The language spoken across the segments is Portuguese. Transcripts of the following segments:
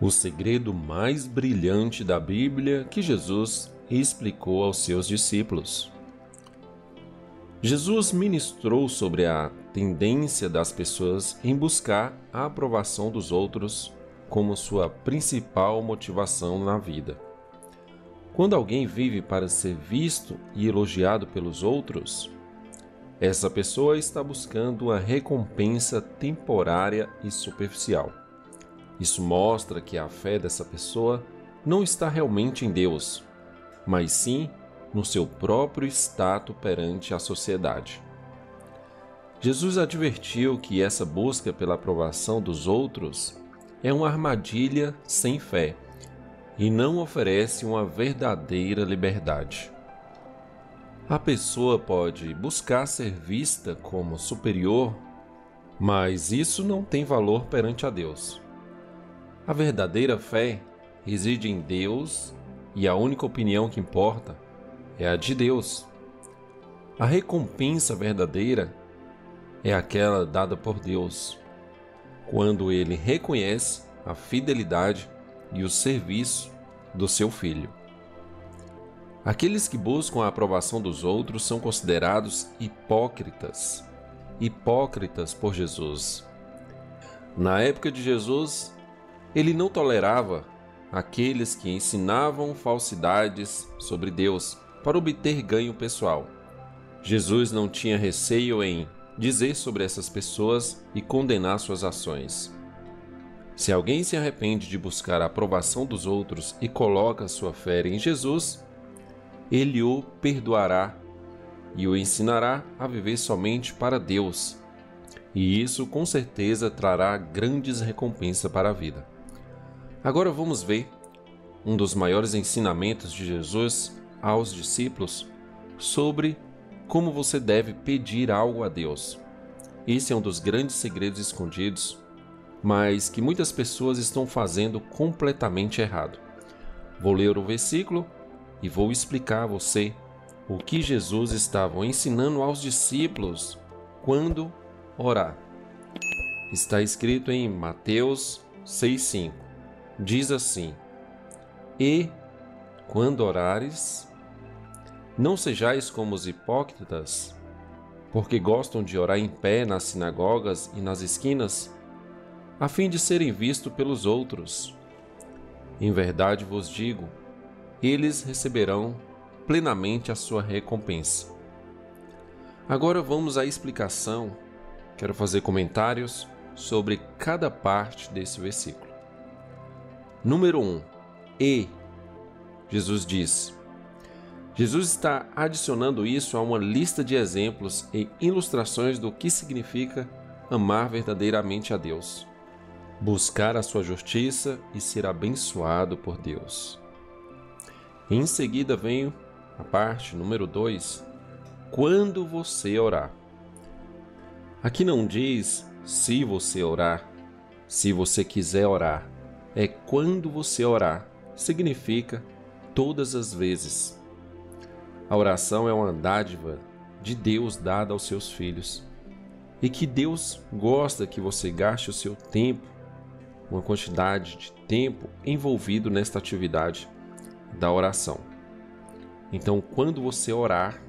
O segredo mais brilhante da Bíblia que Jesus explicou aos seus discípulos. Jesus ministrou sobre a tendência das pessoas em buscar a aprovação dos outros como sua principal motivação na vida. Quando alguém vive para ser visto e elogiado pelos outros, essa pessoa está buscando uma recompensa temporária e superficial. Isso mostra que a fé dessa pessoa não está realmente em Deus, mas sim no seu próprio status perante a sociedade. Jesus advertiu que essa busca pela aprovação dos outros é uma armadilha sem fé e não oferece uma verdadeira liberdade. A pessoa pode buscar ser vista como superior, mas isso não tem valor perante a Deus. A verdadeira fé reside em Deus e a única opinião que importa é a de Deus. A recompensa verdadeira é aquela dada por Deus, quando Ele reconhece a fidelidade e o serviço do seu Filho. Aqueles que buscam a aprovação dos outros são considerados hipócritas por Jesus. Na época de Jesus, Ele não tolerava aqueles que ensinavam falsidades sobre Deus para obter ganho pessoal. Jesus não tinha receio em dizer sobre essas pessoas e condenar suas ações. Se alguém se arrepende de buscar a aprovação dos outros e coloca sua fé em Jesus, Ele o perdoará e o ensinará a viver somente para Deus. E isso com certeza trará grandes recompensas para a vida. Agora vamos ver um dos maiores ensinamentos de Jesus aos discípulos sobre como você deve pedir algo a Deus. Esse é um dos grandes segredos escondidos, mas que muitas pessoas estão fazendo completamente errado. Vou ler o versículo e vou explicar a você o que Jesus estava ensinando aos discípulos quando orar. Está escrito em Mateus 6,5. Diz assim: E, quando orares, não sejais como os hipócritas, porque gostam de orar em pé nas sinagogas e nas esquinas, a fim de serem vistos pelos outros. Em verdade vos digo, eles receberão plenamente a sua recompensa. Agora vamos à explicação. Quero fazer comentários sobre cada parte desse versículo. Número 1. E. Jesus diz. Jesus está adicionando isso a uma lista de exemplos e ilustrações do que significa amar verdadeiramente a Deus, buscar a sua justiça e ser abençoado por Deus. Em seguida vem a parte número 2, quando você orar. Aqui não diz se você orar, se você quiser orar. É quando você orar, significa todas as vezes. A oração é uma dádiva de Deus dada aos seus filhos e que Deus gosta que você gaste o seu tempo, uma quantidade de tempo envolvido nesta atividade da oração. Então, quando você orar,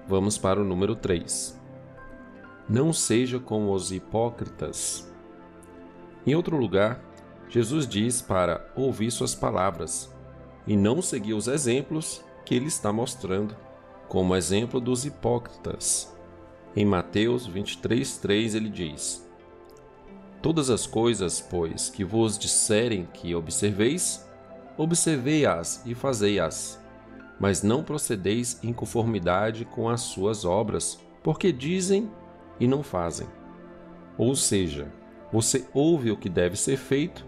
vamos para o número 3. Não seja como os hipócritas. Em outro lugar, Jesus diz para ouvir suas palavras e não seguir os exemplos que ele está mostrando, como exemplo dos hipócritas. Em Mateus 23:3 ele diz: Todas as coisas, pois, que vos disserem que observeis, observei-as e fazei-as, mas não procedeis em conformidade com as suas obras, porque dizem e não fazem. Ou seja, você ouve o que deve ser feito,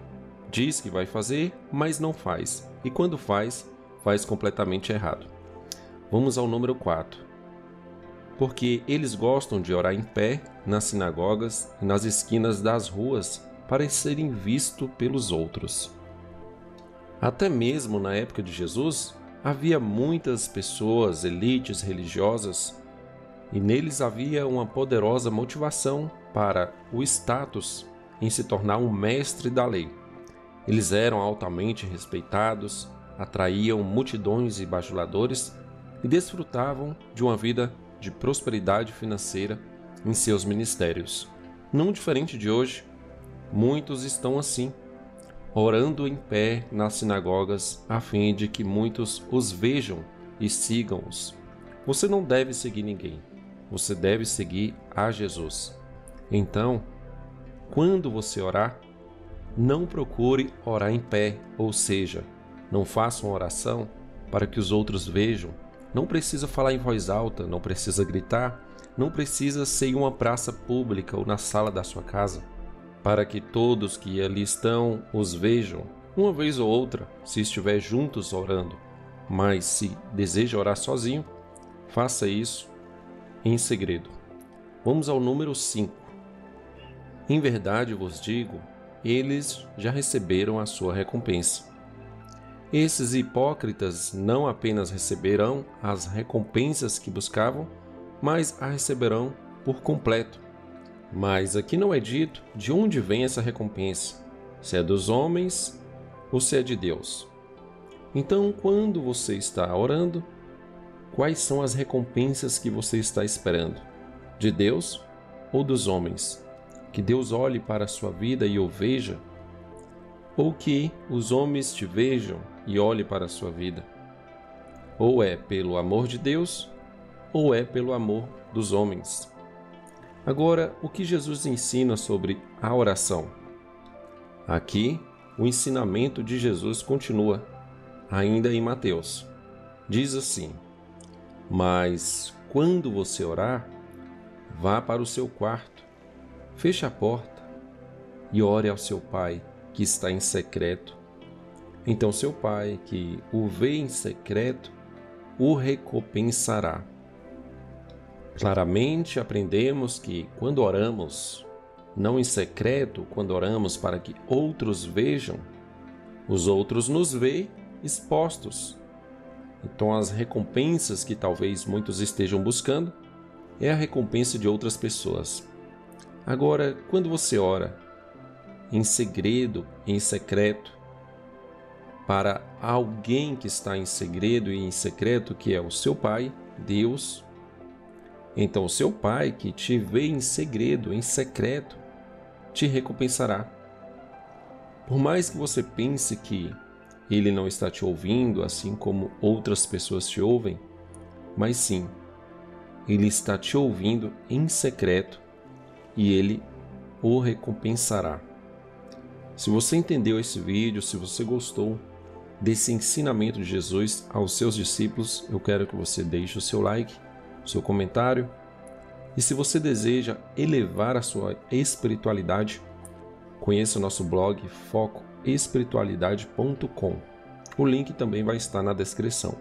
diz que vai fazer, mas não faz. E quando faz, faz completamente errado. Vamos ao número 4. Porque eles gostam de orar em pé nas sinagogas e nas esquinas das ruas para serem vistos pelos outros. Até mesmo na época de Jesus, havia muitas pessoas, elites religiosas, e neles havia uma poderosa motivação para o status em se tornar um mestre da lei. Eles eram altamente respeitados, atraíam multidões de bajuladores e desfrutavam de uma vida de prosperidade financeira em seus ministérios. Não diferente de hoje, muitos estão assim, orando em pé nas sinagogas a fim de que muitos os vejam e sigam-os. Você não deve seguir ninguém, você deve seguir a Jesus. Então, quando você orar, não procure orar em pé, ou seja, não faça uma oração para que os outros vejam. Não precisa falar em voz alta, não precisa gritar, não precisa ser em uma praça pública ou na sala da sua casa, para que todos que ali estão os vejam, uma vez ou outra, se estiver juntos orando. Mas se deseja orar sozinho, faça isso em segredo. Vamos ao número 5. Em verdade vos digo, eles já receberam a sua recompensa. Esses hipócritas não apenas receberão as recompensas que buscavam, mas a receberão por completo. Mas aqui não é dito de onde vem essa recompensa, se é dos homens ou se é de Deus. Então, quando você está orando, quais são as recompensas que você está esperando? De Deus ou dos homens? Que Deus olhe para a sua vida e o veja? Ou que os homens te vejam e olhem para a sua vida? Ou é pelo amor de Deus, ou é pelo amor dos homens? Agora, o que Jesus ensina sobre a oração? Aqui, o ensinamento de Jesus continua, ainda em Mateus. Diz assim: mas quando você orar, vá para o seu quarto, feche a porta e ore ao seu Pai que está em secreto. Então seu Pai, que o vê em secreto, o recompensará. Claramente aprendemos que quando oramos, não em secreto, quando oramos para que outros vejam, os outros nos veem expostos. Então as recompensas que talvez muitos estejam buscando é a recompensa de outras pessoas. Agora, quando você ora em segredo, em secreto, para alguém que está em segredo e em secreto, que é o seu Pai, Deus, então o seu Pai que te vê em segredo, em secreto, te recompensará. Por mais que você pense que Ele não está te ouvindo, assim como outras pessoas te ouvem, mas sim, Ele está te ouvindo em secreto e Ele o recompensará. Se você entendeu esse vídeo, se você gostou desse ensinamento de Jesus aos seus discípulos, eu quero que você deixe o seu like, o seu comentário. E se você deseja elevar a sua espiritualidade, conheça o nosso blog focoespiritualidade.com. O link também vai estar na descrição.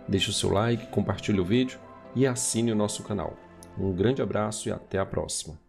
Deixe o seu like, compartilhe o vídeo e assine o nosso canal. Um grande abraço e até a próxima.